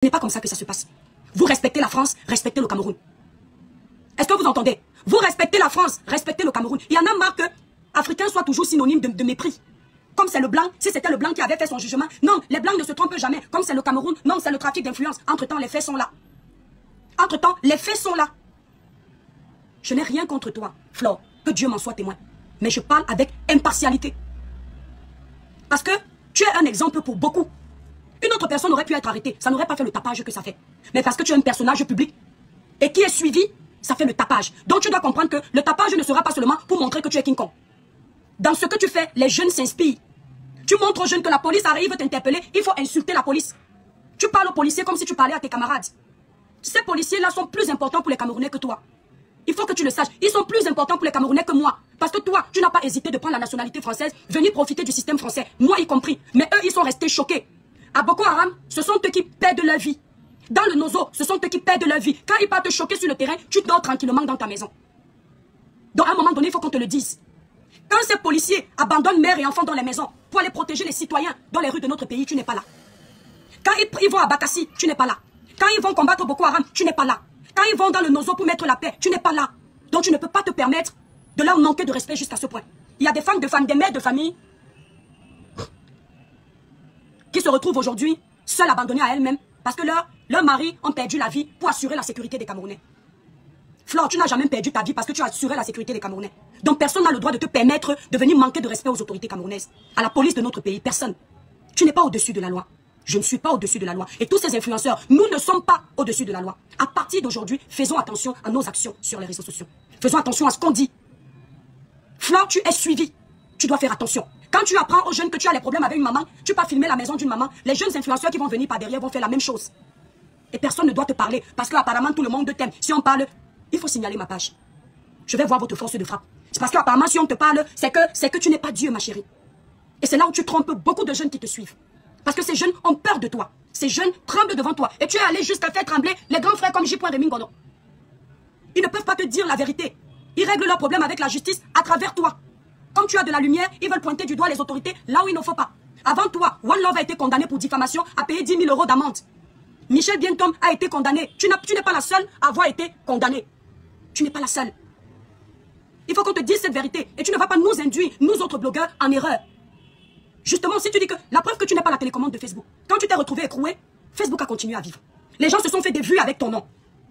Ce n'est pas comme ça que ça se passe. Vous respectez la France, respectez le Cameroun. Est-ce que vous entendez? Vous respectez la France, respectez le Cameroun. Il y en a marre que Africain soit toujours synonyme de mépris. Comme c'est le blanc, si c'était le blanc qui avait fait son jugement, non, les blancs ne se trompent jamais. Comme c'est le Cameroun, non, c'est le trafic d'influence. Entre-temps, les faits sont là. Entre-temps, les faits sont là. Je n'ai rien contre toi, Flore, que Dieu m'en soit témoin. Mais je parle avec impartialité. Parce que tu es un exemple pour beaucoup. Une autre personne aurait pu être arrêtée. Ça n'aurait pas fait le tapage que ça fait. Mais parce que tu es un personnage public et qui est suivi, ça fait le tapage. Donc tu dois comprendre que le tapage ne sera pas seulement pour montrer que tu es King Kong. Dans ce que tu fais, les jeunes s'inspirent. Tu montres aux jeunes que la police arrive t'interpeller, il faut insulter la police. Tu parles aux policiers comme si tu parlais à tes camarades. Ces policiers-là sont plus importants pour les Camerounais que toi. Il faut que tu le saches. Ils sont plus importants pour les Camerounais que moi. Parce que toi, tu n'as pas hésité de prendre la nationalité française, venir profiter du système français. Moi y compris. Mais eux, ils sont restés choqués. À Boko Haram, ce sont eux qui perdent leur vie. Dans le Nozo, ce sont eux qui perdent leur vie. Quand ils partent te choquer sur le terrain, tu dors tranquillement dans ta maison. Donc à un moment donné, il faut qu'on te le dise. Quand ces policiers abandonnent mères et enfants dans les maisons pour aller protéger les citoyens dans les rues de notre pays, tu n'es pas là. Quand ils vont à Bakassi, tu n'es pas là. Quand ils vont combattre Boko Haram, tu n'es pas là. Quand ils vont dans le Nozo pour mettre la paix, tu n'es pas là. Donc tu ne peux pas te permettre de leur manquer de respect jusqu'à ce point. Il y a des femmes, des mères de famille qui se retrouvent aujourd'hui seules, abandonnées à elles-mêmes parce que leurs maris ont perdu la vie pour assurer la sécurité des Camerounais. Flore, tu n'as jamais perdu ta vie parce que tu as assuré la sécurité des Camerounais. Donc personne n'a le droit de te permettre de venir manquer de respect aux autorités camerounaises, à la police de notre pays. Personne. Tu n'es pas au-dessus de la loi. Je ne suis pas au-dessus de la loi. Et tous ces influenceurs, nous ne sommes pas au-dessus de la loi. À partir d'aujourd'hui, faisons attention à nos actions sur les réseaux sociaux. Faisons attention à ce qu'on dit. Flore, tu es suivi. Tu dois faire attention. Quand tu apprends aux jeunes que tu as des problèmes avec une maman, tu peux filmer la maison d'une maman. Les jeunes influenceurs qui vont venir par derrière vont faire la même chose. Et personne ne doit te parler parce qu'apparemment tout le monde t'aime. Si on parle, il faut signaler ma page. Je vais voir votre force de frappe. C'est parce qu'apparemment si on te parle, c'est que tu n'es pas Dieu, ma chérie. Et c'est là où tu trompes beaucoup de jeunes qui te suivent. Parce que ces jeunes ont peur de toi. Ces jeunes tremblent devant toi. Et tu es allé jusqu'à faire trembler les grands frères comme J. Remingono. Ils ne peuvent pas te dire la vérité. Ils règlent leurs problèmes avec la justice à travers toi. Comme tu as de la lumière, ils veulent pointer du doigt les autorités là où il ne faut pas. Avant toi, One Love a été condamné pour diffamation à payer 10 000 € d'amende. Michel Bientom a été condamné. Tu n'es pas la seule à avoir été condamnée. Tu n'es pas la seule. Il faut qu'on te dise cette vérité. Et tu ne vas pas nous induire, nous autres blogueurs, en erreur. Justement, si tu dis que la preuve que tu n'es pas la télécommande de Facebook, quand tu t'es retrouvé écroué, Facebook a continué à vivre. Les gens se sont fait des vues avec ton nom.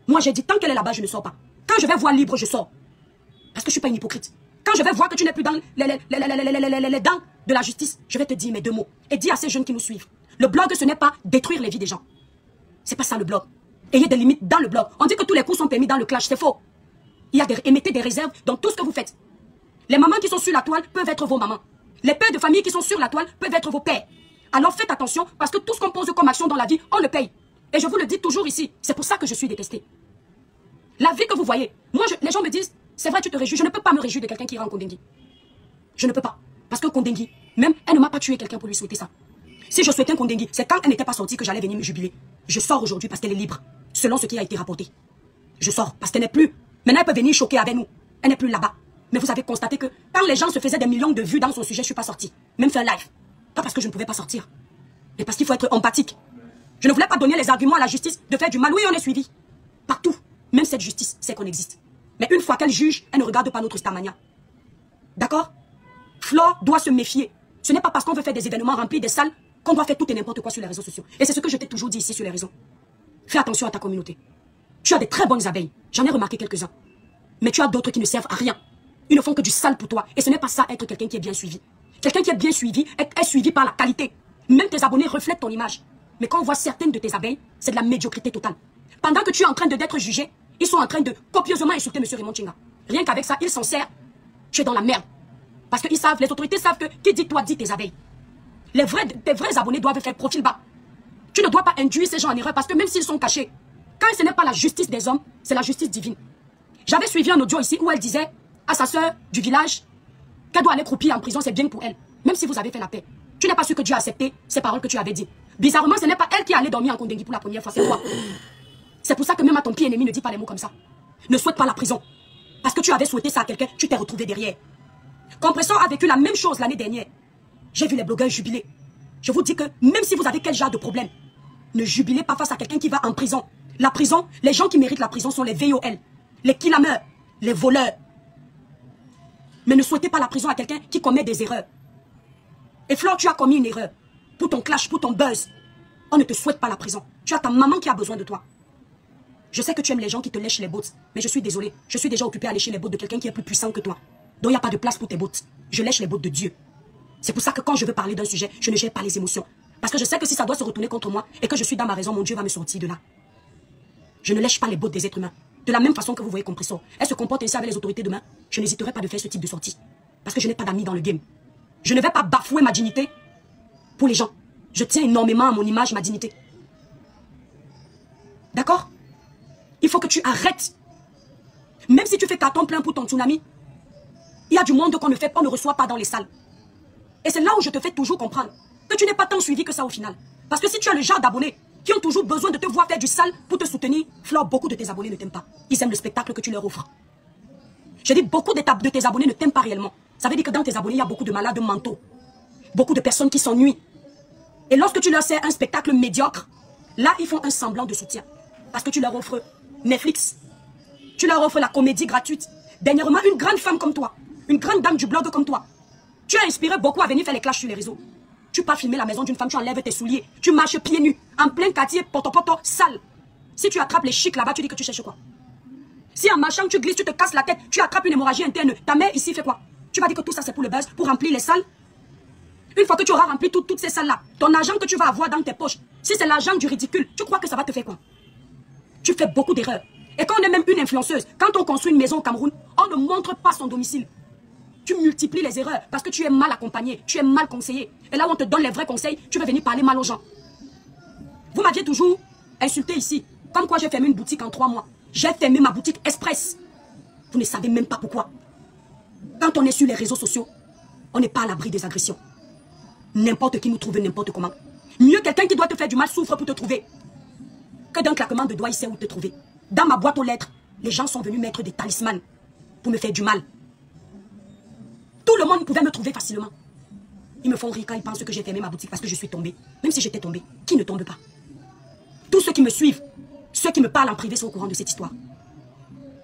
Moi, j'ai dit, tant qu'elle est là-bas, je ne sors pas. Quand je vais voir libre, je sors. Parce que je ne suis pas une hypocrite. Quand je vais voir que tu n'es plus dans les dents de la justice, je vais te dire mes deux mots. Et dis à ces jeunes qui nous suivent, le blog, ce n'est pas détruire les vies des gens. C'est pas ça le blog. Ayez des limites dans le blog. On dit que tous les coups sont permis dans le clash, c'est faux. Émettez des réserves dans tout ce que vous faites. Les mamans qui sont sur la toile peuvent être vos mamans. Les pères de famille qui sont sur la toile peuvent être vos pères. Alors faites attention parce que tout ce qu'on pose comme action dans la vie, on le paye. Et je vous le dis toujours ici, c'est pour ça que je suis détestée. La vie que vous voyez, moi les gens me disent, c'est vrai tu te réjouis, je ne peux pas me réjouir de quelqu'un qui ira en Kondengui. Je ne peux pas. Parce que Kondengui, même elle ne m'a pas tué quelqu'un pour lui souhaiter ça. Si je souhaitais un Kondengui, c'est quand elle n'était pas sortie que j'allais venir me jubiler. Je sors aujourd'hui parce qu'elle est libre, selon ce qui a été rapporté. Je sors parce qu'elle n'est plus. Maintenant elle peut venir choquer avec nous. Elle n'est plus là-bas. Mais vous avez constaté que quand les gens se faisaient des millions de vues dans son sujet, je ne suis pas sortie. Même faire live. Pas parce que je ne pouvais pas sortir. Mais parce qu'il faut être empathique. Je ne voulais pas donner les arguments à la justice de faire du mal. Oui, on est suivi. Partout. Même cette justice sait qu'on existe. Mais une fois qu'elle juge, elle ne regarde pas notre Starmania. D'accord? Flore doit se méfier. Ce n'est pas parce qu'on veut faire des événements remplis des salles qu'on doit faire tout et n'importe quoi sur les réseaux sociaux. Et c'est ce que je t'ai toujours dit ici sur les réseaux. Fais attention à ta communauté. Tu as des très bonnes abeilles. J'en ai remarqué quelques-uns. Mais tu as d'autres qui ne servent à rien. Ils ne font que du sale pour toi. Et ce n'est pas ça être quelqu'un qui est bien suivi. Quelqu'un qui est bien suivi est suivi par la qualité. Même tes abonnés reflètent ton image. Mais quand on voit certaines de tes abeilles, c'est de la médiocrité totale. Pendant que tu es en train d'être jugé, ils sont en train de copieusement insulter M. Raymond Tchinga. Rien qu'avec ça, ils s'en servent. Tu es dans la merde. Parce que les autorités savent que qui dit toi, dit tes abeilles. Tes vrais abonnés doivent faire profil bas. Tu ne dois pas induire ces gens en erreur parce que même s'ils sont cachés, quand ce n'est pas la justice des hommes, c'est la justice divine. J'avais suivi un audio ici où elle disait à sa sœur du village qu'elle doit aller croupir en prison, c'est bien pour elle. Même si vous avez fait la paix. Tu n'es pas sûr que Dieu a accepté ces paroles que tu avais dit. Bizarrement, ce n'est pas elle qui allait dormir en Kondengui pour la première fois, c'est toi. C'est pour ça que même à ton pied ennemi ne dis pas les mots comme ça. Ne souhaite pas la prison. Parce que tu avais souhaité ça à quelqu'un, tu t'es retrouvé derrière. Compressor a vécu la même chose l'année dernière. J'ai vu les blogueurs jubiler. Je vous dis que même si vous avez quel genre de problème, Ne jubilez pas face à quelqu'un qui va en prison. La prison, les gens qui méritent la prison sont les VOL, les killameurs, les voleurs. Mais ne souhaitez pas la prison à quelqu'un qui commet des erreurs. Et Flore, tu as commis une erreur. Pour ton clash, pour ton buzz. On ne te souhaite pas la prison. Tu as ta maman qui a besoin de toi. Je sais que tu aimes les gens qui te lèchent les bottes. Mais je suis désolé. Je suis déjà occupé à lécher les bottes de quelqu'un qui est plus puissant que toi. Donc il n'y a pas de place pour tes bottes. Je lèche les bottes de Dieu. C'est pour ça que quand je veux parler d'un sujet, je ne gère pas les émotions. Parce que je sais que si ça doit se retourner contre moi et que je suis dans ma raison, mon Dieu va me sortir de là. Je ne lèche pas les bottes des êtres humains. De la même façon que vous voyez Compressor. Elle se comporte ainsi avec les autorités demain. Je n'hésiterai pas de faire ce type de sortie. Parce que je n'ai pas d'amis dans le game. Je ne vais pas bafouer ma dignité pour les gens. Je tiens énormément à mon image, ma dignité. D'accord? Il faut que tu arrêtes. Même si tu fais carton plein pour ton tsunami, il y a du monde qu'on ne reçoit pas dans les salles. Et c'est là où je te fais toujours comprendre que tu n'es pas tant suivi que ça au final. Parce que si tu as le genre d'abonnés qui ont toujours besoin de te voir faire du sale pour te soutenir, Flore, beaucoup de tes abonnés ne t'aiment pas. Ils aiment le spectacle que tu leur offres. Je dis beaucoup de tes abonnés ne t'aiment pas réellement. Ça veut dire que dans tes abonnés, il y a beaucoup de malades mentaux. Beaucoup de personnes qui s'ennuient. Et lorsque tu leur sers un spectacle médiocre, là, ils font un semblant de soutien. Parce que tu leur offres Netflix. Tu leur offres la comédie gratuite. Dernièrement, une grande femme comme toi, une grande dame du blog comme toi, tu as inspiré beaucoup à venir faire les clashs sur les réseaux. Tu pars filmer la maison d'une femme, tu enlèves tes souliers, tu marches pieds nus, en plein quartier, poto, sale. Si tu attrapes les chics là-bas, tu dis que tu cherches quoi? Si en marchant, tu glisses, tu te casses la tête, tu attrapes une hémorragie interne, ta mère ici fait quoi? Tu vas dire que tout ça c'est pour le buzz, pour remplir les salles? Une fois que tu auras rempli toutes ces salles-là, ton argent que tu vas avoir dans tes poches, si c'est l'argent du ridicule, tu crois que ça va te faire quoi? Tu fais beaucoup d'erreurs. Et quand on est même une influenceuse, quand on construit une maison au Cameroun, on ne montre pas son domicile. Tu multiplies les erreurs parce que tu es mal accompagné, tu es mal conseillé. Et là où on te donne les vrais conseils, tu veux venir parler mal aux gens. Vous m'aviez toujours insulté ici. Comme quoi j'ai fermé une boutique en 3 mois. J'ai fermé ma boutique express. Vous ne savez même pas pourquoi. Quand on est sur les réseaux sociaux, on n'est pas à l'abri des agressions. N'importe qui nous trouve n'importe comment. Mieux quelqu'un qui doit te faire du mal souffre pour te trouver que d'un claquement de doigts, il sait où te trouver. Dans ma boîte aux lettres, les gens sont venus mettre des talismans pour me faire du mal. Tout le monde pouvait me trouver facilement. Ils me font rire quand ils pensent que j'ai fermé ma boutique parce que je suis tombée. Même si j'étais tombée, qui ne tombe pas? Tous ceux qui me suivent, ceux qui me parlent en privé sont au courant de cette histoire.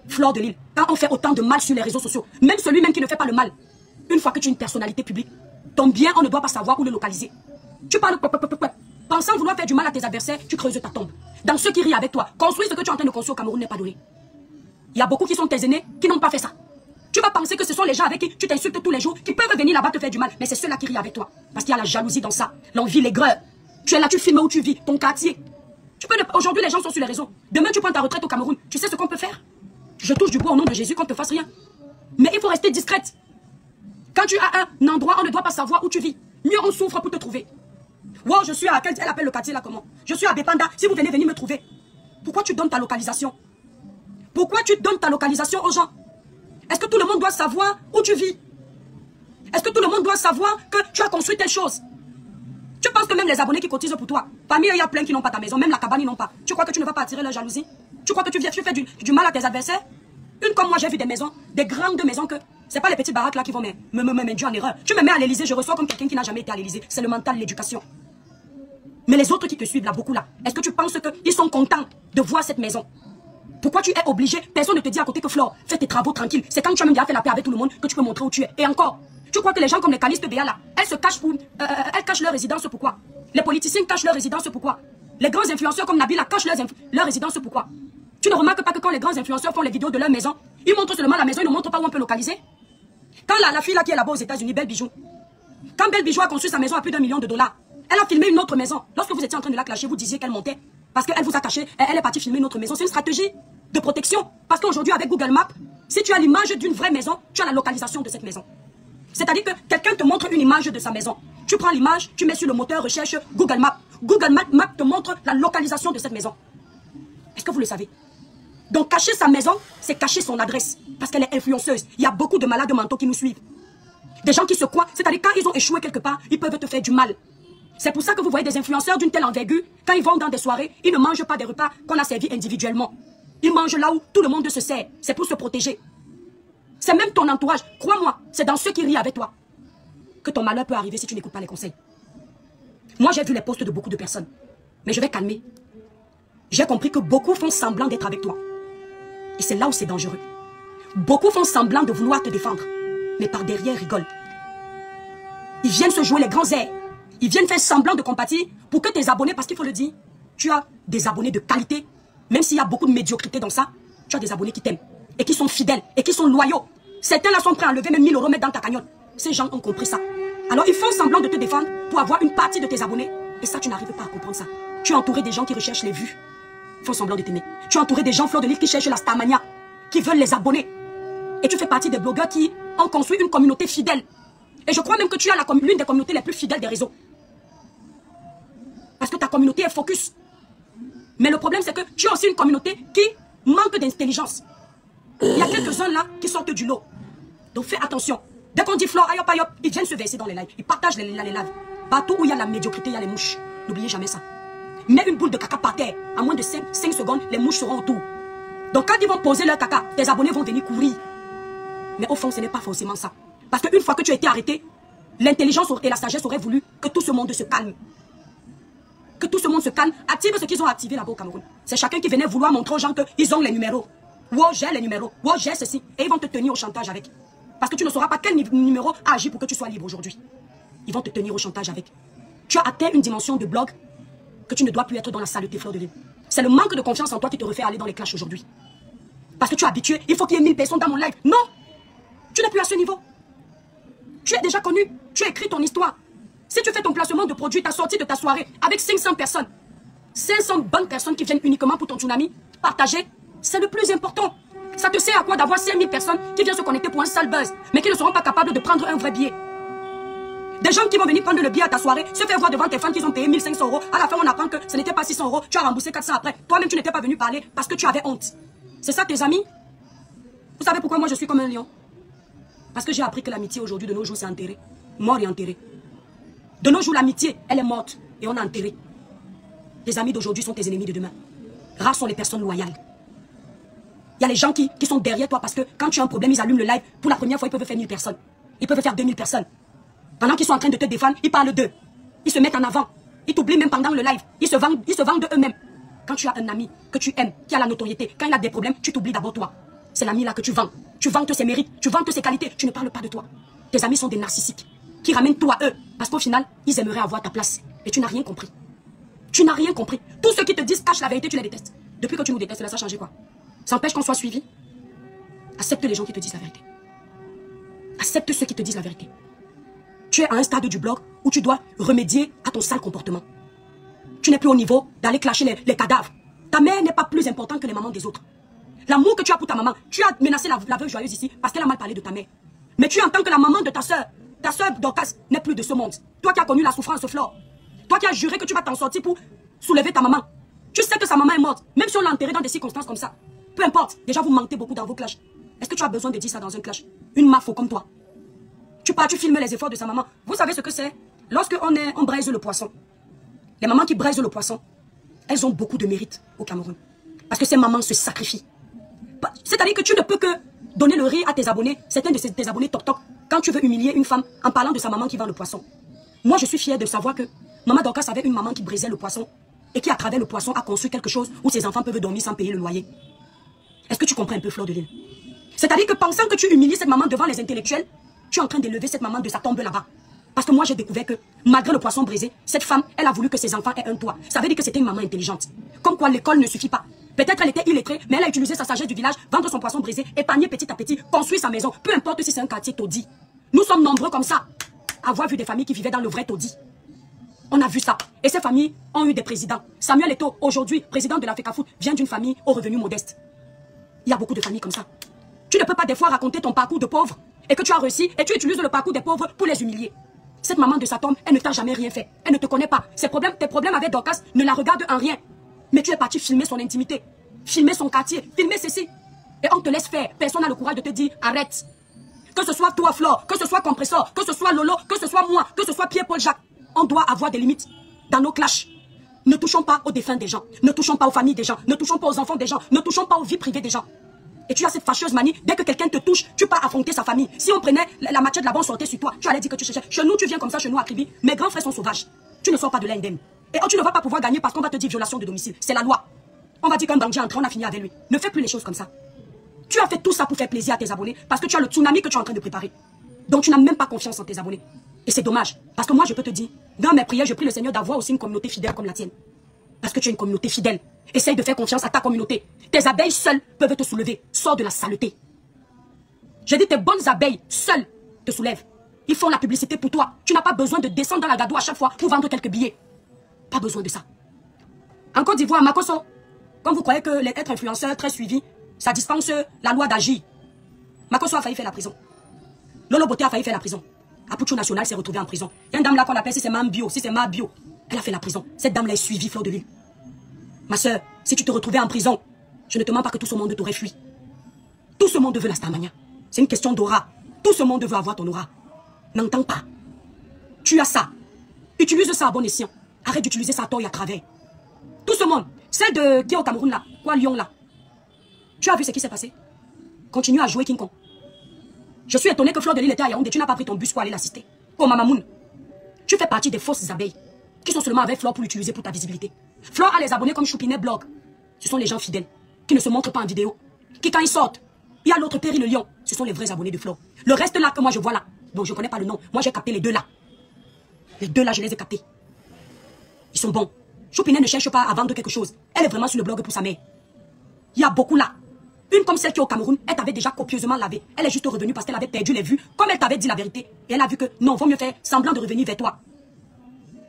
Flore de Lille, quand on fait autant de mal sur les réseaux sociaux, même celui-même qui ne fait pas le mal, une fois que tu es une personnalité publique, ton bien, on ne doit pas savoir où le localiser. Tu parles pensant vouloir faire du mal à tes adversaires, tu creuses ta tombe. Dans ceux qui rient avec toi, construire ce que tu es en train de construire au Cameroun n'est pas donné. Il y a beaucoup qui sont tes aînés qui n'ont pas fait ça. Tu vas penser que ce sont les gens avec qui tu t'insultes tous les jours qui peuvent venir là-bas te faire du mal. Mais c'est ceux-là qui rient avec toi. Parce qu'il y a la jalousie dans ça, l'envie, l'aigreur. Tu es là, tu filmes où tu vis, ton quartier. Aujourd'hui, les gens sont sur les réseaux. Demain, tu prends ta retraite au Cameroun. Tu sais ce qu'on peut faire? Je touche du bois au nom de Jésus qu'on ne te fasse rien. Mais il faut rester discrète. Quand tu as un endroit, on ne doit pas savoir où tu vis. Mieux on souffre pour te trouver. Wow, je suis à quel... Elle appelle le quartier là comment? Je suis à Bepanda. Si vous venez venir me trouver. Pourquoi tu donnes ta localisation? Pourquoi tu donnes ta localisation aux gens? Est-ce que tout le monde doit savoir où tu vis? Est-ce que tout le monde doit savoir que tu as construit telle chose? Tu penses que même les abonnés qui cotisent pour toi, parmi eux, il y a plein qui n'ont pas ta maison, même la cabane, ils n'ont pas. Tu crois que tu ne vas pas attirer leur jalousie? Tu crois que tu fais du mal à tes adversaires? Une comme moi, j'ai vu des maisons, des grandes maisons que... C'est pas les petites baraques là qui vont m'induire en erreur. Tu me mets à l'Élysée, je reçois comme quelqu'un qui n'a jamais été à l'Élysée. C'est le mental, l'éducation. Mais les autres qui te suivent là, beaucoup là, est-ce que tu penses qu'ils sont contents de voir cette maison? Pourquoi tu es obligé? Personne ne te dit à côté que Flore, fais tes travaux tranquilles. C'est quand tu as même déjà fait la paix avec tout le monde que tu peux montrer où tu es. Et encore, tu crois que les gens comme les calistes Béa là, elles se cachent elles cachent leur résidence, pourquoi? Les politiciens cachent leur résidence, pourquoi? Les grands influenceurs comme Nabila cachent leur résidence, pourquoi? Tu ne remarques pas que quand les grands influenceurs font les vidéos de leur maison, ils montrent seulement la maison, ils ne montrent pas où on peut localiser? Quand la fille là qui est là-bas aux États-Unis, Belle Bijou, quand Belle Bijou a construit sa maison à plus d'1 million de dollars, elle a filmé une autre maison. Lorsque vous étiez en train de la clasher, vous disiez qu'elle montait. Parce qu'elle vous a caché, elle est partie filmer une autre maison. C'est une stratégie de protection. Parce qu'aujourd'hui, avec Google Maps, si tu as l'image d'une vraie maison, tu as la localisation de cette maison. C'est-à-dire que quelqu'un te montre une image de sa maison. Tu prends l'image, tu mets sur le moteur recherche Google Maps. Google Maps te montre la localisation de cette maison. Est-ce que vous le savez? Donc cacher sa maison, c'est cacher son adresse. Parce qu'elle est influenceuse. Il y a beaucoup de malades mentaux qui nous suivent. Des gens qui se croient, c'est-à-dire quand ils ont échoué quelque part, ils peuvent te faire du mal. C'est pour ça que vous voyez des influenceurs d'une telle envergure, quand ils vont dans des soirées, ils ne mangent pas des repas qu'on a servis individuellement. Ils mangent là où tout le monde se sert. C'est pour se protéger. C'est même ton entourage. Crois-moi, c'est dans ceux qui rient avec toi que ton malheur peut arriver si tu n'écoutes pas les conseils. Moi, j'ai vu les posts de beaucoup de personnes. Mais je vais calmer. J'ai compris que beaucoup font semblant d'être avec toi. Et c'est là où c'est dangereux. Beaucoup font semblant de vouloir te défendre. Mais par derrière, rigolent. Ils viennent se jouer les grands airs. Ils viennent faire semblant de compatir pour que tes abonnés, parce qu'il faut le dire, tu as des abonnés de qualité. Même s'il y a beaucoup de médiocrité dans ça, tu as des abonnés qui t'aiment. Et qui sont fidèles. Et qui sont loyaux. Certains là sont prêts à lever même 1000 € mettre dans ta cagnotte. Ces gens ont compris ça. Alors ils font semblant de te défendre pour avoir une partie de tes abonnés. Et ça, tu n'arrives pas à comprendre ça. Tu es entouré des gens qui recherchent les vues. Ils font semblant de t'aimer. Tu es entouré des gens Fleur de Lys qui cherchent la starmania. Qui veulent les abonnés. Et tu fais partie des blogueurs qui ont construit une communauté fidèle. Et je crois même que tu as l'une des communautés les plus fidèles des réseaux. Parce que ta communauté est focus. Mais le problème, c'est que tu as aussi une communauté qui manque d'intelligence. Il y a quelques-uns là qui sortent du lot. Donc fais attention. Dès qu'on dit Flore, ayop, ayop, ils viennent se verser dans les lives. Ils partagent les lives. Partout où il y a la médiocrité, il y a les mouches. N'oubliez jamais ça. Mets une boule de caca par terre. À moins de 5 secondes, les mouches seront autour. Donc quand ils vont poser leur caca, tes abonnés vont venir courir. Mais au fond, ce n'est pas forcément ça. Parce qu'une fois que tu as été arrêté, l'intelligence et la sagesse auraient voulu que tout ce monde se calme. Que tout ce monde se calme. Active ce qu'ils ont activé là-bas au Cameroun. C'est chacun qui venait vouloir montrer aux gens qu'ils ont les numéros. Wow, j'ai les numéros. Wow, j'ai ceci. Et ils vont te tenir au chantage avec. Parce que tu ne sauras pas quel numéro agit pour que tu sois libre aujourd'hui. Ils vont te tenir au chantage avec. Tu as atteint une dimension de blog que tu ne dois plus être dans la saleté Fleur de Lys. C'est le manque de confiance en toi qui te refait aller dans les clashs aujourd'hui. Parce que tu es habitué, il faut qu'il y ait 1000 personnes dans mon live. Non! Tu n'es plus à ce niveau. Tu es déjà connu. Tu as écrit ton histoire. Si tu fais ton placement de produit, ta sortie de ta soirée avec 500 personnes, 500 bonnes personnes qui viennent uniquement pour ton tsunami, partager, c'est le plus important. Ça te sert à quoi d'avoir 5000 personnes qui viennent se connecter pour un sale buzz, mais qui ne seront pas capables de prendre un vrai billet? Des gens qui vont venir prendre le billet à ta soirée, se faire voir devant tes fans qu'ils ont payé 1500 €. À la fin, on apprend que ce n'était pas 600 €. Tu as remboursé 400 après. Toi-même, tu n'étais pas venu parler parce que tu avais honte. C'est ça tes amis? Vous savez pourquoi moi je suis comme un lion? Parce que j'ai appris que l'amitié aujourd'hui de nos jours c'est enterré. Mort et enterré. De nos jours l'amitié elle est morte et on a enterré. Tes amis d'aujourd'hui sont tes ennemis de demain. Rares sont les personnes loyales. Il y a les gens qui sont derrière toi parce que quand tu as un problème ils allument le live. Pour la première fois ils peuvent faire 1000 personnes. Ils peuvent faire 2000 personnes. Pendant qu'ils sont en train de te défendre, ils parlent d'eux. Ils se mettent en avant. Ils t'oublient même pendant le live. Ils se vendent de eux-mêmes. Quand tu as un ami que tu aimes, qui a la notoriété, quand il a des problèmes, tu t'oublies d'abord toi. C'est l'ami là que tu vends. Tu vantes ses mérites, tu vantes ses qualités. Tu ne parles pas de toi. Tes amis sont des narcissiques qui ramènent toi à eux. Parce qu'au final, ils aimeraient avoir ta place. Et tu n'as rien compris. Tu n'as rien compris. Tous ceux qui te disent cache la vérité, tu les détestes. Depuis que tu nous détestes, là, ça a changé quoi? Ça empêche qu'on soit suivi. Accepte les gens qui te disent la vérité. Accepte ceux qui te disent la vérité. Tu es à un stade du blog où tu dois remédier à ton sale comportement. Tu n'es plus au niveau d'aller clasher les cadavres. Ta mère n'est pas plus importante que les mamans des autres. L'amour que tu as pour ta maman, tu as menacé la veuve joyeuse ici parce qu'elle a mal parlé de ta mère. Mais tu entends que la maman de ta soeur Dorcas n'est plus de ce monde. Toi qui as connu la souffrance Flore. Toi qui as juré que tu vas t'en sortir pour soulever ta maman. Tu sais que sa maman est morte, même si on l'a enterrée dans des circonstances comme ça. Peu importe, déjà vous mentez beaucoup dans vos clashs. Est-ce que tu as besoin de dire ça dans un clash? Une mafo comme toi. Tu pars, tu filmes les efforts de sa maman. Vous savez ce que c'est? Lorsque on braise le poisson. Les mamans qui braisent le poisson, elles ont beaucoup de mérite au Cameroun. Parce que ces mamans se sacrifient. C'est-à-dire que tu ne peux que donner le riz à tes abonnés, certains de tes abonnés toc-toc, quand tu veux humilier une femme en parlant de sa maman qui vend le poisson. Moi, je suis fière de savoir que Maman Dorcas avait une maman qui brisait le poisson et qui, à travers le poisson, a construit quelque chose où ses enfants peuvent dormir sans payer le loyer. Est-ce que tu comprends un peu, Fleur de Lys? C'est-à-dire que pensant que tu humilies cette maman devant les intellectuels, tu es en train d'élever cette maman de sa tombe là-bas. Parce que moi, j'ai découvert que, malgré le poisson brisé, cette femme, elle a voulu que ses enfants aient un toit. Ça veut dire que c'était une maman intelligente. Comme quoi, l'école ne suffit pas. Peut-être elle était illettrée, mais elle a utilisé sa sagesse du village, vendre son poisson brisé, épargner petit à petit, construire sa maison. Peu importe si c'est un quartier taudis. Nous sommes nombreux comme ça, à avoir vu des familles qui vivaient dans le vrai taudis. On a vu ça. Et ces familles ont eu des présidents. Samuel Eto'o, aujourd'hui, président de la FECAFOOT, vient d'une famille aux revenus modestes. Il y a beaucoup de familles comme ça. Tu ne peux pas des fois raconter ton parcours de pauvre et que tu as réussi et tu utilises le parcours des pauvres pour les humilier. Cette maman de sa tombe, elle ne t'a jamais rien fait. Elle ne te connaît pas. Tes problèmes avec Dorcas ne la regardent en rien. Mais tu es parti filmer son intimité, filmer son quartier, filmer ceci. Et on te laisse faire. Personne n'a le courage de te dire arrête. Que ce soit toi, Flore, que ce soit Compressor, que ce soit Lolo, que ce soit moi, que ce soit Pierre-Paul Jacques. On doit avoir des limites dans nos clashs. Ne touchons pas aux défunts des gens. Ne touchons pas aux familles des gens. Ne touchons pas aux enfants des gens. Ne touchons pas aux vies privées des gens. Et tu as cette fâcheuse manie, dès que quelqu'un te touche, tu pars affronter sa famille. Si on prenait la machette là-bas, on sortait sur toi, tu allais dire que tu cherchais. Chez nous, tu viens comme ça, chez nous à Kribi. Mes grands frères sont sauvages. Tu ne sors pas de là indemne. Et tu ne vas pas pouvoir gagner parce qu'on va te dire violation de domicile. C'est la loi. On va dire qu'un bandit est entré, on a fini avec lui. Ne fais plus les choses comme ça. Tu as fait tout ça pour faire plaisir à tes abonnés parce que tu as le tsunami que tu es en train de préparer. Donc tu n'as même pas confiance en tes abonnés. Et c'est dommage. Parce que moi, je peux te dire, dans mes prières, je prie le Seigneur d'avoir aussi une communauté fidèle comme la tienne. Parce que tu es une communauté fidèle. Essaye de faire confiance à ta communauté. Tes abeilles seules peuvent te soulever. Sors de la saleté. J'ai dit tes bonnes abeilles seules te soulèvent. Ils font la publicité pour toi. Tu n'as pas besoin de descendre dans la gadoue à chaque fois pour vendre quelques billets. Pas besoin de ça. En Côte d'Ivoire, Makosso, quand vous croyez que être influenceur très suivi, ça dispense la loi d'agir. Makosso a failli faire la prison. Lolo Boté a failli faire la prison. Apucho National s'est retrouvé en prison. Il y a une dame là qu'on appelle, si c'est ma bio, si c'est ma bio. Elle a fait la prison. Cette dame là est suivie, Fleur de Lune. Ma soeur, si tu te retrouvais en prison, je ne te mens pas que tout ce monde t'aurait fui. Tout ce monde veut la Starmania. C'est une question d'aura. Tout ce monde veut avoir ton aura. N'entends pas. Tu as ça. Utilise ça à bon escient. Arrête d'utiliser ça à tort et à travers. Tout ce monde. Celle de qui est au Cameroun là. Quoi, Lyon là. Tu as vu ce qui s'est passé? Continue à jouer King Kong. Je suis étonné que Fleur de Lille était à Yaoundé. Tu n'as pas pris ton bus pour aller l'assister. Oh Mamamoun. Tu fais partie des fausses abeilles qui sont seulement avec Fleur pour l'utiliser pour ta visibilité. Fleur a les abonnés comme Choupinet Blog. Ce sont les gens fidèles qui ne se montrent pas en vidéo. Qui quand ils sortent, il y a l'autre Perry le lion. Ce sont les vrais abonnés de Fleur. Le reste là que moi je vois là, bon je ne connais pas le nom. Moi j'ai capté les deux là. Les deux là je les ai captés. Ils sont bons. Choupinet ne cherche pas à vendre quelque chose. Elle est vraiment sur le blog pour sa mère. Il y a beaucoup là. Une comme celle qui est au Cameroun, elle t'avait déjà copieusement lavé. Elle est juste revenue parce qu'elle avait perdu les vues. Comme elle t'avait dit la vérité. Et elle a vu que non, vaut mieux faire semblant de revenir vers toi.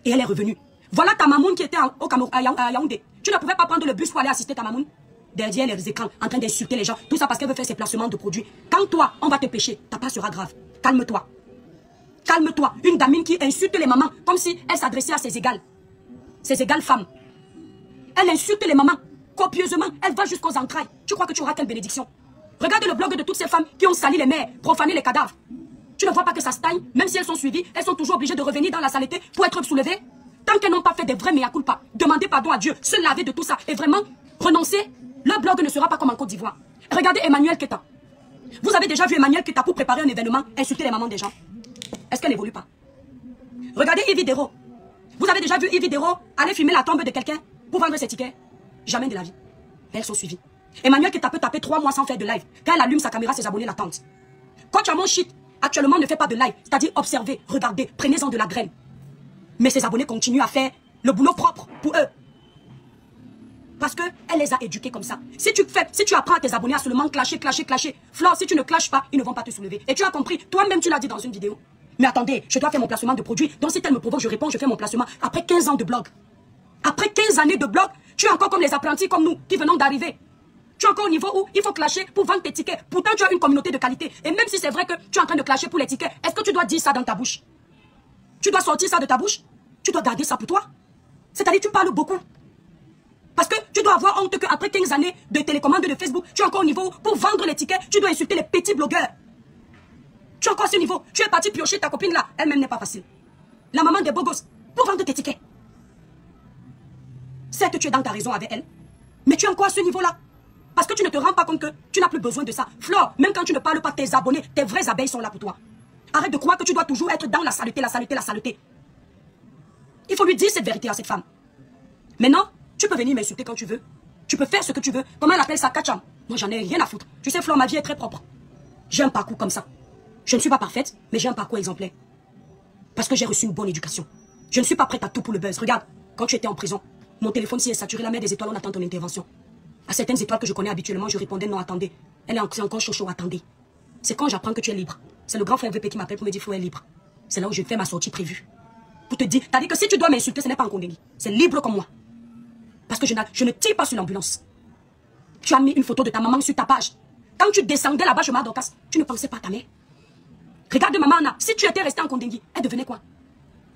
Et elle est revenue. Voilà ta mamoun qui était au Cameroun, à Yaoundé. Tu ne pouvais pas prendre le bus pour aller assister ta mamoun. Derrière les écrans, en train d'insulter les gens. Tout ça parce qu'elle veut faire ses placements de produits. Quand toi, on va te pêcher, ta part sera grave. Calme-toi. Calme-toi. Une gamine qui insulte les mamans comme si elle s'adressait à ses égales. Ses égales femmes. Elle insulte les mamans. Copieusement, elle va jusqu'aux entrailles. Tu crois que tu auras quelle bénédiction? Regarde le blog de toutes ces femmes qui ont sali les mères, profané les cadavres. Tu ne vois pas que ça stagne? Même si elles sont suivies, elles sont toujours obligées de revenir dans la saleté pour être soulevées. Tant qu'elles n'ont pas fait des vrais mea culpa, demandez pardon à Dieu, se laver de tout ça et vraiment renoncer, leur blog ne sera pas comme en Côte d'Ivoire. Regardez Emmanuel Keta. Vous avez déjà vu Emmanuel Keta pour préparer un événement, insulter les mamans des gens? Est-ce qu'elle n'évolue pas? Regardez Yves Dero. Vous avez déjà vu Yves Dero aller filmer la tombe de quelqu'un pour vendre ses tickets? Jamais de la vie. Elles sont suivies. Emmanuel Keta peut taper 3 mois sans faire de live. Quand elle allume sa caméra, ses abonnés l'attendent. Quand tu as mon shit, actuellement ne fait pas de live. C'est-à-dire observez, regardez, prenez-en de la graine. Mais ses abonnés continuent à faire le boulot propre pour eux. Parce qu'elle les a éduqués comme ça. Si tu apprends à tes abonnés à seulement clasher, Flore, si tu ne clashes pas, ils ne vont pas te soulever. Et tu as compris, toi-même tu l'as dit dans une vidéo. Mais attendez, je dois faire mon placement de produit. Donc si elle me provoque, je réponds, je fais mon placement. Après 15 ans de blog. Après 15 années de blog, tu es encore comme les apprentis comme nous qui venons d'arriver. Tu es encore au niveau où il faut clasher pour vendre tes tickets. Pourtant, tu as une communauté de qualité. Et même si c'est vrai que tu es en train de clasher pour les tickets, est-ce que tu dois dire ça dans ta bouche? Tu dois sortir ça de ta bouche? Tu dois garder ça pour toi? C'est-à-dire tu parles beaucoup. Parce que tu dois avoir honte qu'après 15 années de télécommande de Facebook, tu es encore au niveau où, pour vendre les tickets, tu dois insulter les petits blogueurs. Tu es encore à ce niveau. Tu es parti piocher ta copine là. Elle-même n'est pas facile. La maman des beaux gosses. Pour vendre tes tickets. C'est que tu es dans ta raison avec elle. Mais tu es encore à ce niveau-là. Parce que tu ne te rends pas compte que tu n'as plus besoin de ça. Flore, même quand tu ne parles pas, tes abonnés, tes vraies abeilles sont là pour toi. Arrête de croire que tu dois toujours être dans la saleté, la saleté, la saleté. Il faut lui dire cette vérité à cette femme. Maintenant, tu peux venir m'insulter quand tu veux. Tu peux faire ce que tu veux. Comment elle appelle ça, Kacham? Moi, j'en ai rien à foutre. Tu sais, Flore, ma vie est très propre. J'ai un parcours comme ça. Je ne suis pas parfaite, mais j'ai un parcours exemplaire. Parce que j'ai reçu une bonne éducation. Je ne suis pas prête à tout pour le buzz. Regarde, quand tu étais en prison, mon téléphone s'y est saturé, la mer des étoiles, on attend ton intervention. À certaines étoiles que je connais habituellement, je répondais non, attendez. Elle est encore chaud, attendez. C'est quand j'apprends que tu es libre. C'est le grand frère VP qui m'appelle pour me dire Flo est libre. C'est là où je fais ma sortie prévue. Pour te dire, t'as dit que si tu dois m'insulter, ce n'est pas un condamné. C'est libre comme moi. Parce que je ne tire pas sur l'ambulance. Tu as mis une photo de ta maman sur ta page. Quand tu descendais là-bas chez Mardokas, tu ne pensais pas à ta mère. Regarde maman Anna, si tu étais resté en Kondengui, elle devenait quoi?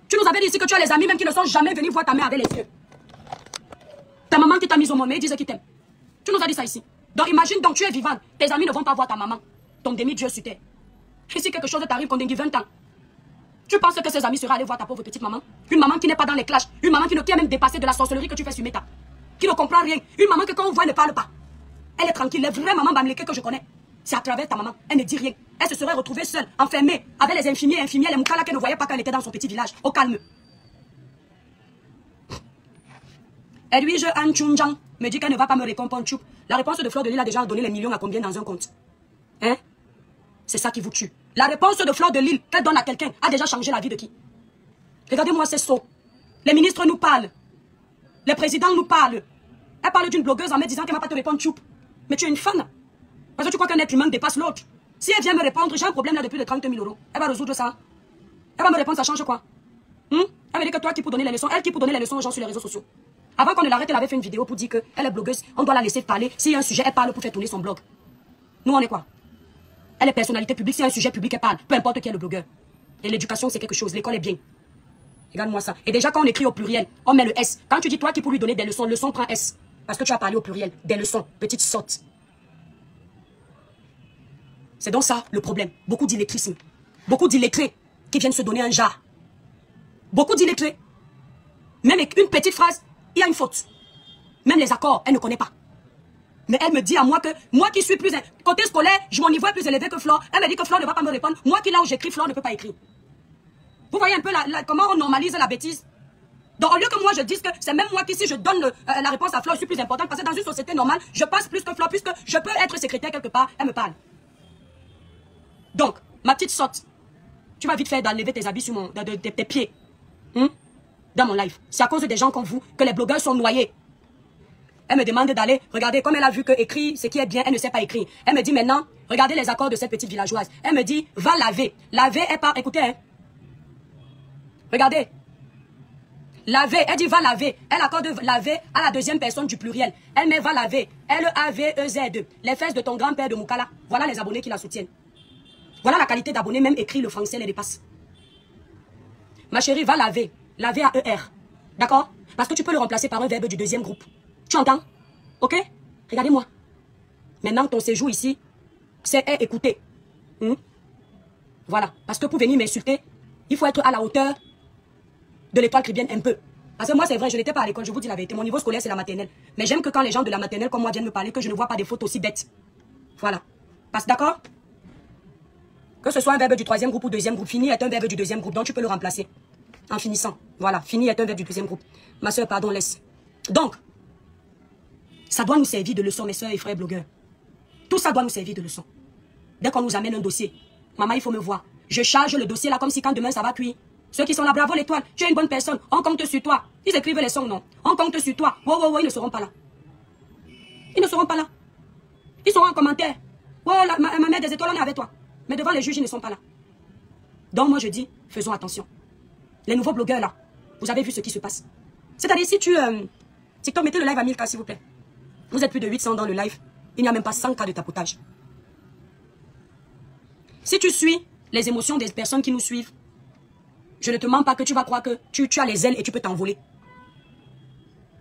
Tu nous avais dit ici que tu as les amis même qui ne sont jamais venus voir ta mère avec les yeux. Ta maman qui t'a mise au monde, mais disait qu'il t'aime. Tu nous as dit ça ici. Donc imagine donc tu es vivante, tes amis ne vont pas voir ta maman. Ton demi-dieu sur terre. Et si quelque chose t'arrive Kondengui 20 ans, tu penses que ses amis seraient allés voir ta pauvre petite maman? Une maman qui n'est pas dans les clashs, une maman qui ne tient même dépassé de la sorcellerie que tu fais sur Meta. Qui ne comprend rien, une maman que quand on voit elle ne parle pas. Elle est tranquille, les vraies mamans bamlékées que je connais. C'est à travers ta maman, elle ne dit rien. Elle se serait retrouvée seule, enfermée, avec les infirmiers, les moukala qu'elle ne voyait pas quand elle était dans son petit village, au calme. Edwige Anne Chunjang me dit qu'elle ne va pas me répondre pour un tube. La réponse de Fleur de Lille a déjà donné les millions à combien dans un compte? Hein? C'est ça qui vous tue. La réponse de Fleur de Lille qu'elle donne à quelqu'un a déjà changé la vie de qui? Regardez-moi, c'est saut. Les ministres nous parlent. Les présidents nous parlent. Elle parle d'une blogueuse en me disant qu'elle ne va pas te répondre tube. Mais tu es une fan. Parce que tu crois qu'un être humain dépasse l'autre. Si elle vient me répondre, j'ai un problème là depuis de 30 000 euros. Elle va résoudre ça. Elle va me répondre, ça change quoi? Elle me dit que toi qui pour donner les leçons, elle qui pour donner les leçons aux gens sur les réseaux sociaux. Avant qu'on ne l'arrête, elle avait fait une vidéo pour dire qu'elle est blogueuse, on doit la laisser parler. S'il y a un sujet, elle parle pour faire tourner son blog. Nous, on est quoi? Elle est personnalité publique, s'il y a un sujet public, elle parle. Peu importe qui est le blogueur. Et l'éducation, c'est quelque chose. L'école est bien. Regarde-moi ça. Et déjà, quand on écrit au pluriel, on met le S. Quand tu dis toi qui pour lui donner des leçons, leçon prend S. Parce que tu as parlé au pluriel. Des leçons. Petite sotte. C'est donc ça le problème. Beaucoup d'illettrisme. Beaucoup d'illettrés qui viennent se donner un jar. Beaucoup d'illettrés. Même avec une petite phrase, il y a une faute. Même les accords, elle ne connaît pas. Mais elle me dit à moi que, moi qui suis plus... Côté scolaire, mon niveau est plus élevé que Flore. Elle me dit que Flore ne va pas me répondre. Moi qui là où j'écris, Flore ne peut pas écrire. Vous voyez un peu comment on normalise la bêtise? Donc au lieu que moi je dise que c'est même moi qui, si je donne la réponse à Flore, je suis plus importante. Parce que dans une société normale, je passe plus que Flore, puisque je peux être secrétaire quelque part, elle me parle. Donc, ma petite sotte, tu vas vite faire d'enlever tes habits sur tes pieds. Dans mon live. C'est à cause des gens comme vous que les blogueurs sont noyés. Elle me demande d'aller, regardez, comme elle a vu que écrit, ce qui est bien, elle ne sait pas écrire. Elle me dit maintenant, regardez les accords de cette petite villageoise. Elle me dit, va laver. Laver, elle part, écoutez, hein. Regardez. Laver, elle dit va laver. Elle accorde laver à la deuxième personne du pluriel. Elle met va laver. L-A-V-E-Z. Les fesses de ton grand-père de Moukala. Voilà les abonnés qui la soutiennent. Voilà la qualité d'abonnés, même écrit le français les dépasse. Ma chérie, va laver. Laver à ER. D'accord? Parce que tu peux le remplacer par un verbe du deuxième groupe. Tu entends? Ok? Regardez-moi. Maintenant, ton séjour ici, c'est écouter. Voilà. Parce que pour venir m'insulter, il faut être à la hauteur de l'étoile chrétienne un peu. Parce que moi, c'est vrai, je n'étais pas à l'école, je vous dis la vérité. Mon niveau scolaire, c'est la maternelle. Mais j'aime que quand les gens de la maternelle comme moi viennent me parler, que je ne vois pas des fautes aussi bêtes. Voilà. Parce d'accord? Que ce soit un verbe du troisième groupe ou deuxième groupe, fini est un verbe du deuxième groupe, donc tu peux le remplacer. En finissant. Voilà. Fini est un verbe du deuxième groupe. Ma soeur, pardon, laisse. Donc, ça doit nous servir de leçon, mes soeurs et frères blogueurs. Tout ça doit nous servir de leçon. Dès qu'on nous amène un dossier, maman, il faut me voir. Je charge le dossier là comme si quand demain ça va cuire. Ceux qui sont là, bravo l'étoile, tu es une bonne personne, on compte sur toi. Ils écrivent les sons, non. On compte sur toi. Wow, ils ne seront pas là. Ils ne seront pas là. Ils seront en commentaire. Oh, ma mère des étoiles, on est avec toi. Mais devant les juges, ils ne sont pas là. Donc moi je dis, faisons attention. Les nouveaux blogueurs là, vous avez vu ce qui se passe. C'est-à-dire si tu... TikTok, mettez le live à 1000 cas s'il vous plaît. Vous êtes plus de 800 dans le live. Il n'y a même pas 100 cas de tapotage. Si tu suis les émotions des personnes qui nous suivent, je ne te mens pas que tu vas croire que tu as les ailes et tu peux t'envoler.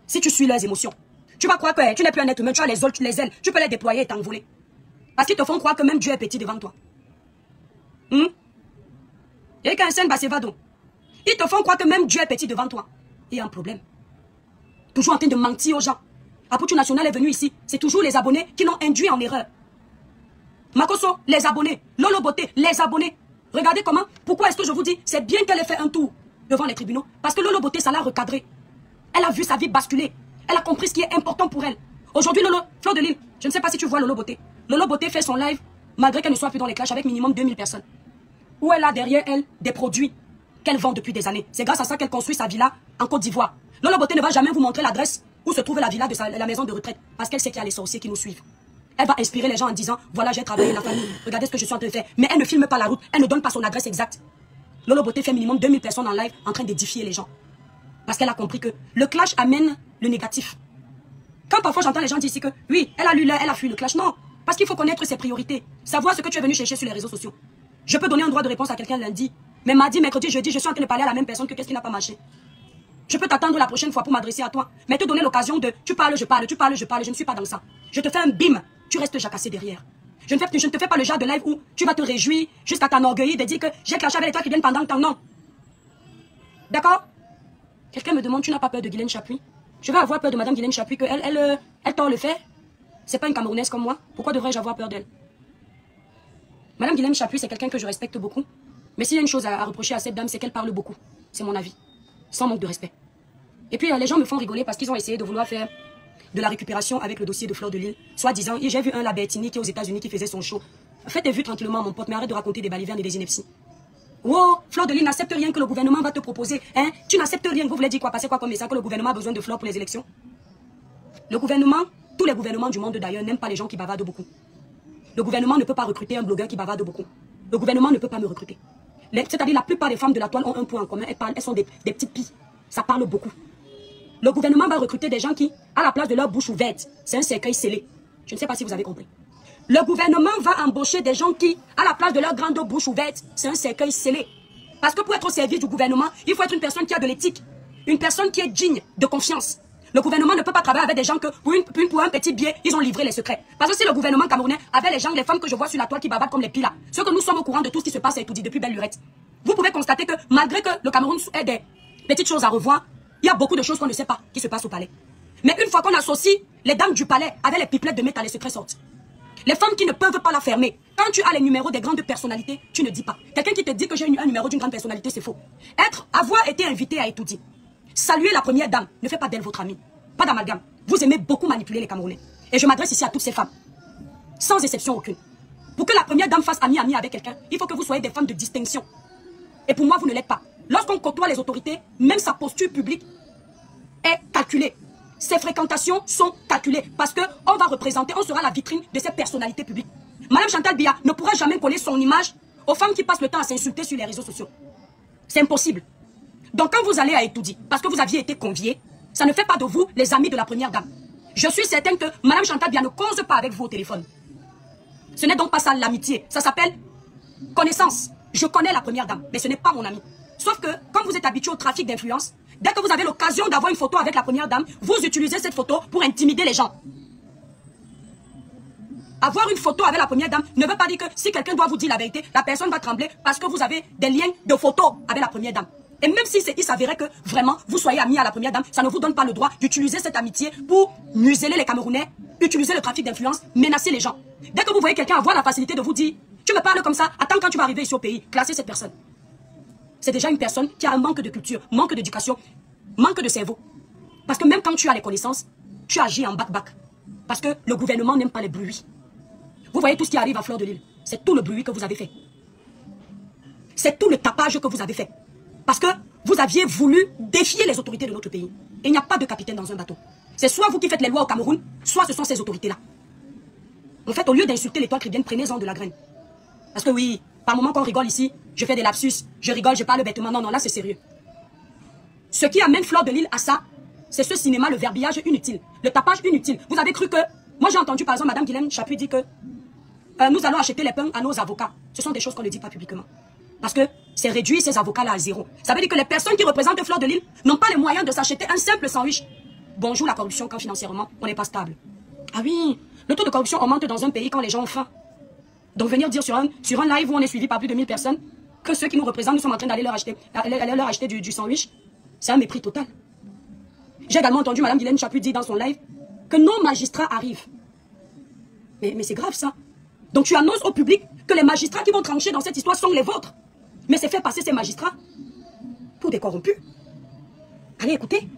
Si tu suis leurs émotions, tu vas croire que tu n'es plus un être humain, tu as les ailes, tu peux les déployer et t'envoler. Parce qu'ils te font croire que même Dieu est petit devant toi. Et qu'un scène basevado. Ils te font croire que même Dieu est petit devant toi. Il y a un problème. Toujours en train de mentir aux gens. Apôtre National est venu ici. C'est toujours les abonnés qui l'ont induit en erreur. Makoso, les abonnés. Lolo Beauté, les abonnés. Regardez comment. Pourquoi est-ce que je vous dis, c'est bien qu'elle ait fait un tour devant les tribunaux. Parce que Lolo Beauté, ça l'a recadré. Elle a vu sa vie basculer. Elle a compris ce qui est important pour elle. Aujourd'hui, Lolo, Fleur de Lille, je ne sais pas si tu vois Lolo Beauté. Lolo Beauté fait son live, malgré qu'elle ne soit plus dans les clashs, avec minimum 2000 personnes. Où elle a derrière elle des produits qu'elle vend depuis des années. C'est grâce à ça qu'elle construit sa villa en Côte d'Ivoire. Lolo Beauté ne va jamais vous montrer l'adresse où se trouve la villa de la maison de retraite. Parce qu'elle sait qu'il y a les sorciers qui nous suivent. Elle va inspirer les gens en disant, voilà, j'ai travaillé la famille, regardez ce que je suis en train de faire. Mais elle ne filme pas la route, elle ne donne pas son adresse exacte. Lolo Beauté fait minimum 2000 personnes en live en train d'édifier les gens. Parce qu'elle a compris que le clash amène le négatif. Quand parfois j'entends les gens dire ici que, oui, elle a lu là, elle a fui le clash. Non, parce qu'il faut connaître ses priorités. Savoir ce que tu es venu chercher sur les réseaux sociaux. Je peux donner un droit de réponse à quelqu'un lundi. Mais mardi, mercredi, jeudi, je suis en train de parler à la même personne que qu'est-ce qui n'a pas marché. Je peux t'attendre la prochaine fois pour m'adresser à toi. Mais te donner l'occasion de, tu parles, je parle, tu parles, je parle. Je ne suis pas dans ça. Je te fais un bim. Tu restes jacassé derrière. Je ne te fais pas le genre de live où tu vas te réjouir jusqu'à t'enorgueillir de dire que j'ai clashé avec les toi qui viennent pendant le temps. Non. D'accord? Quelqu'un me demande, tu n'as pas peur de Guylaine Chapuis? Je vais avoir peur de Madame Guylaine Chapuis, qu'elle tord le fait. C'est pas une Camerounaise comme moi. Pourquoi devrais-je avoir peur d'elle? Madame Guylaine Chapuis, c'est quelqu'un que je respecte beaucoup. Mais s'il y a une chose à reprocher à cette dame, c'est qu'elle parle beaucoup. C'est mon avis. Sans manque de respect. Et puis les gens me font rigoler parce qu'ils ont essayé de vouloir faire de la récupération avec le dossier de Fleur de Lys. Soit disant, j'ai vu un Labertini qui est aux États-Unis qui faisait son show. Fais tes vues tranquillement, mon pote, mais arrête de raconter des balivernes et des inepties. Oh, Fleur de Lys n'accepte rien que le gouvernement va te proposer. Hein? Tu n'acceptes rien. Vous voulez dire quoi? Passer quoi comme message? Que le gouvernement a besoin de Fleur pour les élections? Le gouvernement, tous les gouvernements du monde d'ailleurs, n'aiment pas les gens qui bavardent beaucoup. Le gouvernement ne peut pas recruter un blogueur qui bavarde beaucoup. Le gouvernement ne peut pas me recruter. C'est-à-dire la plupart des femmes de la toile ont un point en commun. Elles sont des petites pilles. Ça parle beaucoup. Le gouvernement va recruter des gens qui, à la place de leur bouche ouverte, c'est un cercueil scellé. Je ne sais pas si vous avez compris. Le gouvernement va embaucher des gens qui, à la place de leur grande bouche ouverte, c'est un cercueil scellé. Parce que pour être au service du gouvernement, il faut être une personne qui a de l'éthique. Une personne qui est digne de confiance. Le gouvernement ne peut pas travailler avec des gens que, pour un petit billet, ils ont livré les secrets. Parce que si le gouvernement camerounais avait les gens, les femmes que je vois sur la toile qui bavardent comme les pilas, ceux que nous sommes au courant de tout ce qui se passe à Etoudi depuis belle lurette, vous pouvez constater que malgré que le Cameroun ait des petites choses à revoir, il y a beaucoup de choses qu'on ne sait pas qui se passent au palais. Mais une fois qu'on associe les dames du palais avec les pipelettes de métal, les secrets sortent. Les femmes qui ne peuvent pas la fermer. Quand tu as les numéros des grandes personnalités, tu ne dis pas. Quelqu'un qui te dit que j'ai un numéro d'une grande personnalité, c'est faux. Avoir été invité à Etoudi, saluer la première dame, ne fait pas d'elle votre amie. Pas d'amalgame. Vous aimez beaucoup manipuler les Camerounais. Et je m'adresse ici à toutes ces femmes. Sans exception aucune. Pour que la première dame fasse ami avec quelqu'un, il faut que vous soyez des femmes de distinction. Et pour moi, vous ne l'êtes pas. Lorsqu'on côtoie les autorités, même sa posture publique est calculée. Ses fréquentations sont calculées. Parce qu'on va représenter, on sera la vitrine de ces personnalités publiques. Madame Chantal Biya ne pourra jamais coller son image aux femmes qui passent le temps à s'insulter sur les réseaux sociaux. C'est impossible. Donc quand vous allez à Etoudi, parce que vous aviez été conviés, ça ne fait pas de vous les amis de la première dame. Je suis certaine que Madame Chantal Biya ne cause pas avec vous au téléphone. Ce n'est donc pas ça l'amitié. Ça s'appelle connaissance. Je connais la première dame, mais ce n'est pas mon ami. Sauf que, comme vous êtes habitué au trafic d'influence, dès que vous avez l'occasion d'avoir une photo avec la première dame, vous utilisez cette photo pour intimider les gens. Avoir une photo avec la première dame ne veut pas dire que si quelqu'un doit vous dire la vérité, la personne va trembler parce que vous avez des liens de photos avec la première dame. Et même si il s'avérait que vraiment vous soyez amis à la première dame, ça ne vous donne pas le droit d'utiliser cette amitié pour museler les Camerounais, utiliser le trafic d'influence, menacer les gens. Dès que vous voyez quelqu'un avoir la facilité de vous dire, tu me parles comme ça, attends quand tu vas arriver ici au pays, classez cette personne. C'est déjà une personne qui a un manque de culture, manque d'éducation, manque de cerveau. Parce que même quand tu as les connaissances, tu agis en bac-bac. Parce que le gouvernement n'aime pas les bruits. Vous voyez tout ce qui arrive à Fleur de Lys. C'est tout le bruit que vous avez fait. C'est tout le tapage que vous avez fait. Parce que vous aviez voulu défier les autorités de notre pays. Et il n'y a pas de capitaine dans un bateau. C'est soit vous qui faites les lois au Cameroun, soit ce sont ces autorités-là. En fait, au lieu d'insulter l'étoile chrétienne, prenez-en de la graine. Parce que oui, par moment qu'on rigole ici, je fais des lapsus, je rigole, je parle bêtement. Non, non, là c'est sérieux. Ce qui amène Fleur de Lys à ça, c'est ce cinéma, le verbiage inutile, le tapage inutile. Vous avez cru que... Moi j'ai entendu par exemple Madame Guilaine Chapuis dire que nous allons acheter les pains à nos avocats. Ce sont des choses qu'on ne dit pas publiquement. Parce que c'est réduire ces avocats-là à zéro. Ça veut dire que les personnes qui représentent Fleur de Lys n'ont pas les moyens de s'acheter un simple sandwich. Bonjour la corruption quand financièrement on n'est pas stable. Ah oui, le taux de corruption augmente dans un pays quand les gens ont faim. Donc venir dire sur un live où on est suivi par plus de 1000 personnes que ceux qui nous représentent, nous sommes en train d'aller leur acheter du sandwich, c'est un mépris total. J'ai également entendu Madame Guilaine Chapuis dire dans son live que nos magistrats arrivent. Mais c'est grave ça. Donc tu annonces au public que les magistrats qui vont trancher dans cette histoire sont les vôtres. Mais c'est faire passer ces magistrats pour des corrompus. Allez, écoutez.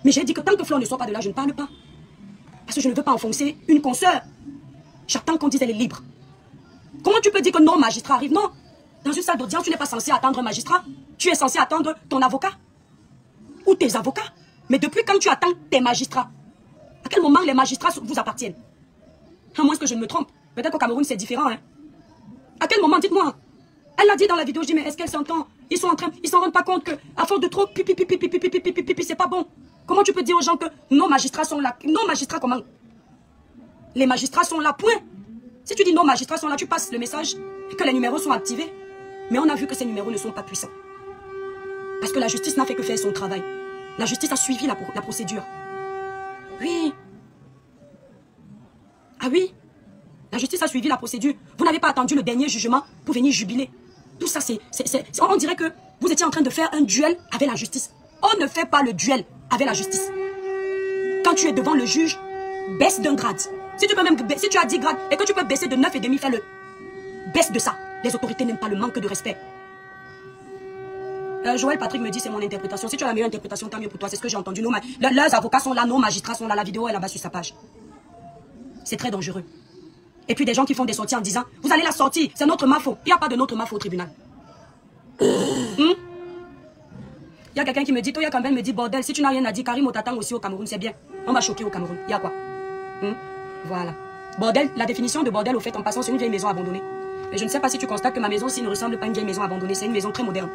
Mais j'ai dit que tant que Fleur ne soit pas de là, je ne parle pas. Parce que je ne veux pas enfoncer une consoeur. J'attends qu'on dise elle est libre. Comment tu peux dire que nos magistrats arrivent? Non. Dans une salle d'audience, tu n'es pas censé attendre un magistrat. Tu es censé attendre ton avocat. Ou tes avocats. Mais depuis quand tu attends tes magistrats? À quel moment les magistrats vous appartiennent? À moins que je ne me trompe. Peut-être qu'au Cameroun c'est différent. Hein? À quel moment? Dites-moi. Elle l'a dit dans la vidéo. Je dis mais est-ce qu'elle s'entend? Ils s'en rendent pas compte que à force de trop pipi, c'est pas bon. Comment tu peux dire aux gens que nos magistrats sont là? Nos magistrats comment? Les magistrats sont là, point. Si tu dis nos magistrats sont là, tu passes le message que les numéros sont activés. Mais on a vu que ces numéros ne sont pas puissants. Parce que la justice n'a fait que faire son travail. La justice a suivi la procédure. Oui. Ah oui. La justice a suivi la procédure. Vous n'avez pas attendu le dernier jugement pour venir jubiler. Tout ça, on dirait que vous étiez en train de faire un duel avec la justice. On ne fait pas le duel avec la justice. Quand tu es devant le juge, baisse d'un grade. Si tu as 10 grades et que tu peux baisser de 9,5, fais-le. Baisse de ça. Les autorités n'aiment pas le manque de respect. Joël Patrick me dit c'est mon interprétation. Si tu as la meilleure interprétation, tant mieux pour toi. C'est ce que j'ai entendu. Leurs avocats sont là, nos magistrats sont là. La vidéo est là-bas sur sa page. C'est très dangereux. Et puis des gens qui font des sorties en disant vous allez la sortir, c'est notre mafo. Il n'y a pas de notre mafo au tribunal. Il y a quelqu'un qui me dit, Toya Campbell me dit bordel, si tu n'as rien à dire, Karim t'attend aussi au Cameroun, c'est bien. On va choquer au Cameroun. Il y a quoi? Voilà. Bordel, la définition de bordel au fait en passant, c'est une vieille maison abandonnée. Mais je ne sais pas si tu constates que ma maison aussi ne ressemble pas à une vieille maison abandonnée, c'est une maison très moderne.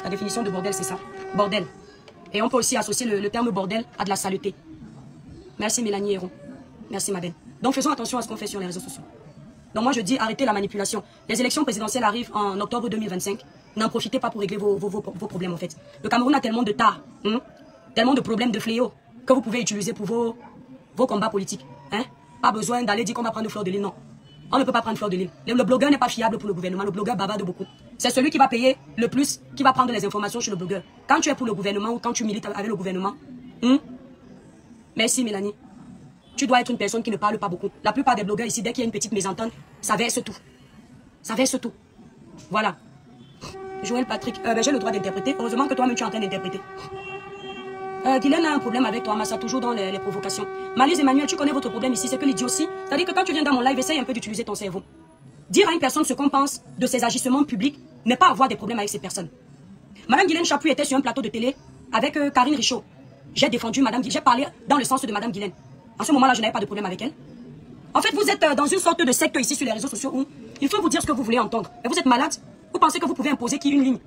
La définition de bordel, c'est ça. Bordel. Et on peut aussi associer le terme bordel à de la saleté. Merci Mélanie Héron. Merci Madeleine. Donc faisons attention à ce qu'on fait sur les réseaux sociaux. Donc moi je dis arrêtez la manipulation. Les élections présidentielles arrivent en octobre 2025. N'en profitez pas pour régler vos problèmes en fait. Le Cameroun a tellement de tas, tellement de problèmes de fléaux que vous pouvez utiliser pour vos combats politiques. Pas besoin d'aller dire qu'on va prendre Fleur de Lys, non. On ne peut pas prendre Fleur de Lys. Le blogueur n'est pas fiable pour le gouvernement. Le blogueur bavarde beaucoup. C'est celui qui va payer le plus qui va prendre les informations sur le blogueur. Quand tu es pour le gouvernement ou quand tu milites avec le gouvernement, merci Mélanie. Tu dois être une personne qui ne parle pas beaucoup. La plupart des blogueurs ici, dès qu'il y a une petite mésentente, ça verse tout. Ça verse tout. Voilà. Joël Patrick, j'ai le droit d'interpréter. Heureusement que toi-même tu es en train d'interpréter. Guylaine a un problème avec toi, Massa, toujours dans les provocations. Malise Emmanuel, tu connais votre problème ici, c'est que l'idiotie. C'est-à-dire que quand tu viens dans mon live, essaye un peu d'utiliser ton cerveau. Dire à une personne ce qu'on pense de ses agissements publics n'est pas avoir des problèmes avec ces personnes. Madame Guylaine Chapuis était sur un plateau de télé avec Karine Richaud. J'ai défendu Madame Guylaine, j'ai parlé dans le sens de Madame Guylaine. En ce moment-là, je n'avais pas de problème avec elle. En fait, vous êtes dans une sorte de secte ici sur les réseaux sociaux où il faut vous dire ce que vous voulez entendre. Et vous êtes malade, vous pensez que vous pouvez imposer qui une ligne.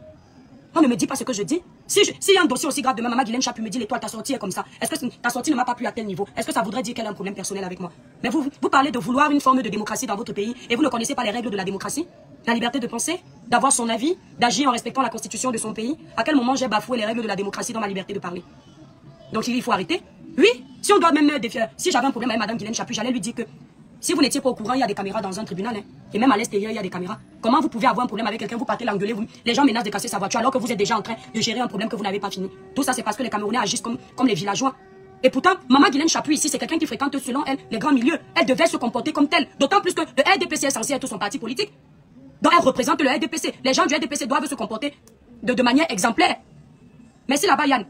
On ne me dit pas ce que je dis. S'il y a un dossier aussi grave de Maman Guylaine Chapuis me dit l'étoile, ta sortie est comme ça. Est-ce que ta sortie ne m'a pas plu à tel niveau? Est-ce que ça voudrait dire qu'elle a un problème personnel avec moi? Mais vous parlez de vouloir une forme de démocratie dans votre pays et vous ne connaissez pas les règles de la démocratie? La liberté de penser, d'avoir son avis, d'agir en respectant la constitution de son pays. À quel moment j'ai bafoué les règles de la démocratie dans ma liberté de parler? Donc il faut arrêter. Oui, si on doit même défier. Si j'avais un problème avec Madame Guylaine Chapuis, j'allais lui dire que si vous n'étiez pas au courant, il y a des caméras dans un tribunal. Et même à l'extérieur, il y a des caméras. Comment vous pouvez avoir un problème avec quelqu'un, vous partez l'engueuler, les gens menacent de casser sa voiture alors que vous êtes déjà en train de gérer un problème que vous n'avez pas fini. Tout ça, c'est parce que les Camerounais agissent comme les villageois. Et pourtant, Maman Guylaine Chapuis ici, c'est quelqu'un qui fréquente selon elle les grands milieux. Elle devait se comporter comme telle. D'autant plus que le RDPC est censé être son parti politique. Donc elle représente le RDPC. Les gens du RDPC doivent se comporter de manière exemplaire. Merci là-bas, Yann.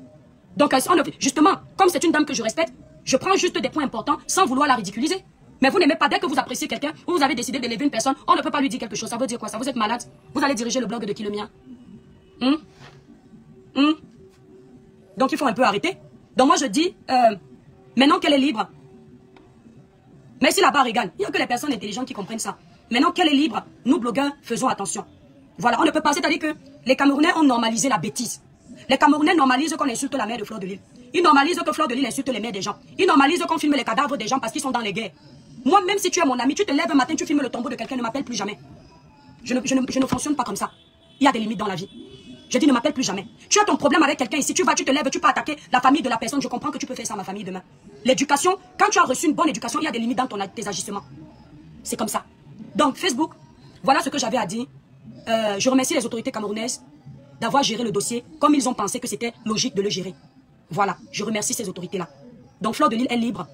Donc justement, comme c'est une dame que je respecte, je prends juste des points importants sans vouloir la ridiculiser. Mais vous n'aimez pas, dès que vous appréciez quelqu'un, ou vous avez décidé d'élever une personne, on ne peut pas lui dire quelque chose. Ça veut dire quoi? Ça vous êtes malade? Vous allez diriger le blog de qui, le mien? Donc il faut un peu arrêter. Donc moi je dis, maintenant qu'elle est libre, merci là-bas, Regan. Il n'y a que les personnes intelligentes qui comprennent ça. Maintenant qu'elle est libre, nous blogueurs, faisons attention. Voilà, on ne peut pas, c'est-à-dire que les Camerounais ont normalisé la bêtise. Les Camerounais normalisent qu'on insulte la mère de Fleur de Lys. Ils normalisent que Fleur de Lys insulte les mères des gens. Ils normalisent qu'on filme les cadavres des gens parce qu'ils sont dans les guerres. Moi, même si tu es mon ami, tu te lèves un matin, tu filmes le tombeau de quelqu'un, ne m'appelle plus jamais. Je ne fonctionne pas comme ça. Il y a des limites dans la vie. Je dis ne m'appelle plus jamais. Tu as ton problème avec quelqu'un ici, tu te lèves, tu peux attaquer la famille de la personne. Je comprends que tu peux faire ça à ma famille demain. L'éducation, quand tu as reçu une bonne éducation, il y a des limites dans tes agissements. C'est comme ça. Donc, Facebook, voilà ce que j'avais à dire. Je remercie les autorités camerounaises d'avoir géré le dossier comme ils ont pensé que c'était logique de le gérer. Voilà, je remercie ces autorités-là. Donc, Fleur de Lys est libre.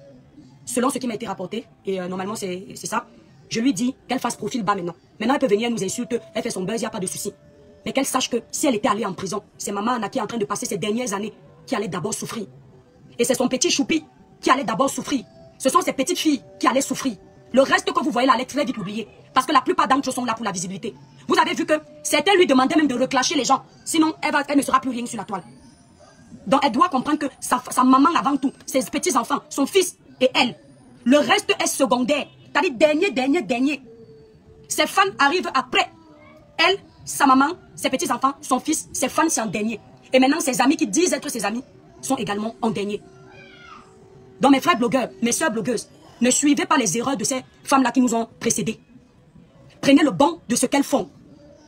Selon ce qui m'a été rapporté, et normalement c'est ça, je lui dis qu'elle fasse profil bas maintenant. Maintenant, elle peut venir nous insulter, elle fait son buzz, il n'y a pas de souci. Mais qu'elle sache que si elle était allée en prison, c'est maman Anna qui est en train de passer ces dernières années qui allait d'abord souffrir. Et c'est son petit choupi qui allait d'abord souffrir. Ce sont ses petites filles qui allaient souffrir. Le reste que vous voyez là, allez très vite l'oublier. Parce que la plupart d'entre eux sont là pour la visibilité. Vous avez vu que certains lui demandaient même de reclasher les gens. Sinon, elle ne sera plus rien sur la toile. Donc elle doit comprendre que sa maman avant tout, ses petits-enfants, son fils et elle. Le reste est secondaire. C'est-à-dire dernier. Ses fans arrivent après. Elle, sa maman, ses petits-enfants, son fils, ses fans, c'est en dernier. Et maintenant, ses amis qui disent être ses amis sont également en dernier. Donc mes frères blogueurs, mes soeurs blogueuses, ne suivez pas les erreurs de ces femmes-là qui nous ont précédés. Prenez le bon de ce qu'elles font.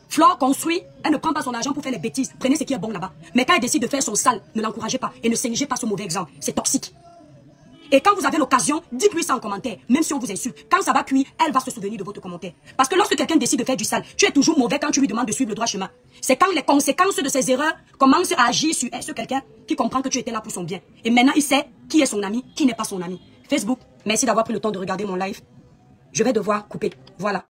Flore construit, elle ne prend pas son argent pour faire les bêtises. Prenez ce qui est bon là-bas. Mais quand elle décide de faire son sale, ne l'encouragez pas et ne saignez pas ce mauvais exemple. C'est toxique. Et quand vous avez l'occasion, dites-lui ça en commentaire. Même si on vous insulte, quand ça va cuire, elle va se souvenir de votre commentaire. Parce que lorsque quelqu'un décide de faire du sale, tu es toujours mauvais quand tu lui demandes de suivre le droit chemin. C'est quand les conséquences de ses erreurs commencent à agir sur quelqu'un qui comprend que tu étais là pour son bien. Et maintenant, il sait qui est son ami, qui n'est pas son ami. Facebook, merci d'avoir pris le temps de regarder mon live. Je vais devoir couper. Voilà.